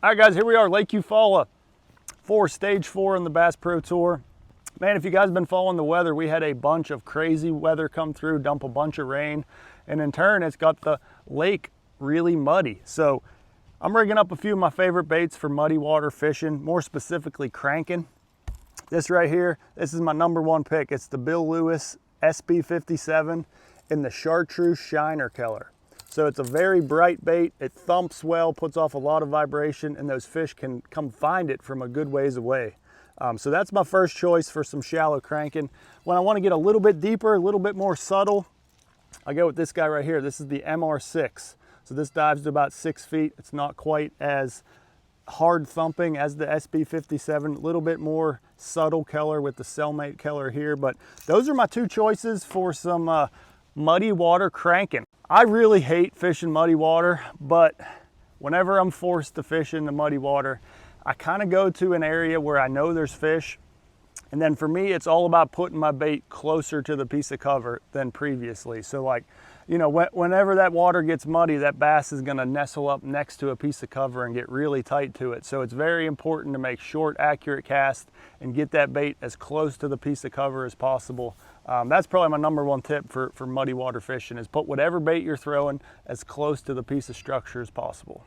All right, guys, here we are, Lake Eufaula for Stage 4 in the Bass Pro Tour. Man, if you guys have been following the weather, we had a bunch of crazy weather come through, dump a bunch of rain, and in turn, it's got the lake really muddy. So I'm rigging up a few of my favorite baits for muddy water fishing, more specifically cranking. This right here, this is my #1 pick. It's the Bill Lewis SB57 in the chartreuse shiner color. So it's a very bright bait. It thumps well, puts off a lot of vibration, and those fish can come find it from a good ways away. So that's my first choice for some shallow cranking. When I want to get a little bit deeper, a little bit more subtle, I go with this guy right here. This is the MR6. So this dives to about 6 feet. It's not quite as hard thumping as the SB57, a little bit more subtle color with the cellmate color here. But those are my two choices for some muddy water cranking. I really hate fishing muddy water, but whenever I'm forced to fish in the muddy water, I kind of go to an area where I know there's fish. And then for me, it's all about putting my bait closer to the piece of cover than previously. So like, you know, whenever that water gets muddy, that bass is gonna nestle up next to a piece of cover and get really tight to it. So it's very important to make short, accurate casts and get that bait as close to the piece of cover as possible. That's probably my #1 tip for muddy water fishing, is put whatever bait you're throwing as close to the piece of structure as possible.